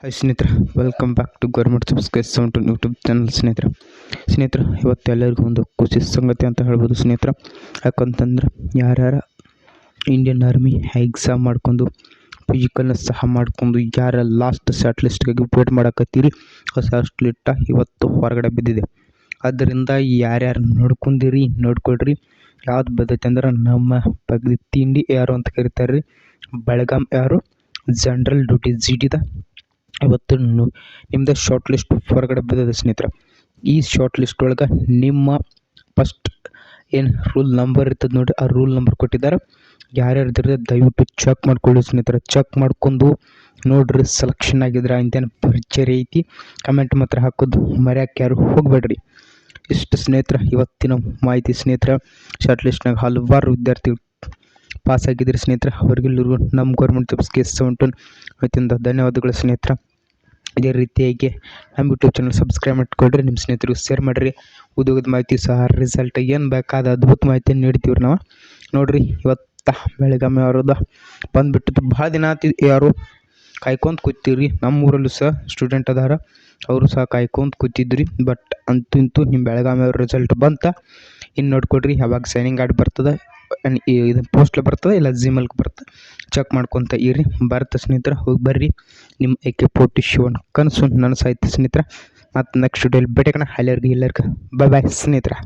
Hi ಸ್ನೇಹಿತರೆ, welcome back to government subscribe sound YouTube channel. ಸ್ನೇಹಿತರೆ ಇವತ್ತು ಎಲ್ಲರಿಗೂ ಒಂದು ಖುಷಿ ಸಂಗತಿ ಅಂತ ಹೇಳ್ಬೋದು ಸ್ನೇಹಿತರೆ. ಯಾಕಂತಂದ್ರೆ ಯಾರ್ಯಾರ ಇಂಡಿಯನ್ ಆರ್ಮಿ ಎಕ್ಸಾಮ್ ಮಾಡ್ಕೊಂಡು ಫಿಸಿಕಲ್ನ ಸಹ ಮಾಡ್ಕೊಂಡು ಯಾರ ಲಾಸ್ಟ್ ಶಾರ್ಟ್ ಲಿಸ್ಟ್ಗಾಗಿ ವೇಟ್ ಮಾಡಕತ್ತೀರಿ, ಆ ಶಾರ್ಟ್ ಲಿಸ್ಟ್ ಇವತ್ತು ಹೊರಗಡೆ ಬಿದ್ದಿದೆ. ಆದ್ದರಿಂದ ಯಾರ್ಯಾರು ನೋಡ್ಕೊಳ್ರಿ. ಯಾವ್ದು ಬದೈತೆ ಅಂದ್ರೆ ನಮ್ಮ ಪಗಡಿ ತಿಂಡಿ ಯಾರು ಅಂತ ಕರೀತಾರೆ ರೀ, ಬೆಳಗಾಂ ಯಾರು ಜನರಲ್ ಡ್ಯೂಟಿ GD ಇವತ್ತು ನಿಮ್ಮದು ಶಾರ್ಟ್ ಲಿಸ್ಟ್ ಹೊರಗಡೆ ಬಿದ್ದಿದೆ ಸ್ನೇಹಿತರೆ. ಈ ಶಾರ್ಟ್ ಲಿಸ್ಟ್ ಒಳಗೆ ನಿಮ್ಮ ಫಸ್ಟ್ ಏನು ರೂಲ್ ನಂಬರ್ ಇರ್ತದೆ ನೋಡಿರಿ, ಆ ರೂಲ್ ನಂಬರ್ ಕೊಟ್ಟಿದ್ದಾರೆ. ಯಾರ್ಯಾರ್ದಿರ ದಯವಿಟ್ಟು ಚೆಕ್ ಮಾಡ್ಕೊಳ್ಳಿ ಸ್ನೇಹಿತರೆ. ಚೆಕ್ ಮಾಡ್ಕೊಂಡು ನೋಡ್ರಿ ಸೆಲೆಕ್ಷನ್ ಆಗಿದ್ರೆ ಅಂತೇನು ಪರಿಚಯ ಐತಿ, ಕಮೆಂಟ್ ಮಾತ್ರ ಹಾಕೋದು ಮರ್ಯಾಕೆ ಯಾರು ಹೋಗಬೇಡ್ರಿ. ಇಷ್ಟು ಸ್ನೇಹಿತರೆ ಇವತ್ತಿನ ಮಾಹಿತಿ ಸ್ನೇಹಿತರೆ. ಶಾರ್ಟ್ ಲಿಸ್ಟ್ನಾಗ ಹಲವಾರು ವಿದ್ಯಾರ್ಥಿಗಳು ಪಾಸ್ ಆಗಿದ್ದಾರೆ ಸ್ನೇಹಿತರೆ. ಅವ್ರಿಗೆಲ್ಲರಿಗೂ ನಮ್ಮ ಗೌರ್ಮೆಂಟ್ ಜಾಬ್ಸ್ಗೆ ವತಿಯಿಂದ ಧನ್ಯವಾದಗಳು ಸ್ನೇಹಿತರೆ. ಇದೇ ರೀತಿಯಾಗಿ ನಮ್ಮ ಯೂಟ್ಯೂಬ್ ಚಾನಲ್ ಸಬ್ಸ್ಕ್ರೈಬ್ ಮಾಡ್ಕೊಳ್ರಿ, ನಿಮ್ಮ ಸ್ನೇಹಿತರಿಗೂ ಶೇರ್ ಮಾಡಿರಿ. ಉದ್ಯೋಗದ ಮಾಹಿತಿ ಸಹ ರಿಸಲ್ಟ್ ಏನು ಬೇಕಾದ ಅದ್ಭುತ ಮಾಹಿತಿಯನ್ನು ನೀಡ್ತೀವಿ ನಾವು. ನೋಡಿರಿ ಇವತ್ತು ಬೆಳಗಾವಿ ಅವ್ರದ್ದು ಬಂದುಬಿಟ್ಟಿದ್ದು ಭಾಳ ದಿನ ಯಾರು ಕಾಯ್ಕೊಂತ ಕೂತೀರಿ. ನಮ್ಮ ಊರಲ್ಲೂ ಸಹ ಸ್ಟೂಡೆಂಟ್ ಅದಾರ, ಅವರು ಸಹ ಕಾಯ್ಕೊಂತ ಕೂತಿದ್ರಿ. ಬಟ್ ಅಂತೂ ನಿಮ್ಮ ಬೆಳಗಾವಿ ಅವ್ರ ರಿಸಲ್ಟ್ ಬಂತ. ಇನ್ನು ನೋಡ್ಕೊಡ್ರಿ ಯಾವಾಗ ಸೈನಿಂಗ್ ಕಾರ್ಡ್ ಬರ್ತದೆ, ಇದು ಪೋಸ್ಟ್ಲ್ ಬರ್ತದೆ ಇಲ್ಲ ಜಿಮೇಲ್ಗೆ ಬರ್ತದೆ, ಚೆಕ್ ಮಾಡ್ಕೊತ ಇರಿ. ಭಾರತ ಸ್ನೇಹಿತರೆ ಹೋಗಿ ಬರ್ರಿ, ನಿಮ್ಮ AK-47 ಕನಸು ನನಸಾಯ್ತು ಸ್ನೇಹಿತರೆ. ಮತ್ತು ನೆಕ್ಸ್ಟ್ ಡೇಲಿ ಭೇಟಿಯಾಗೋಣ. ಎಲ್ಲರಿಗೂ ಬೈ ಬಾಯ್ ಸ್ನೇಹಿತರೆ.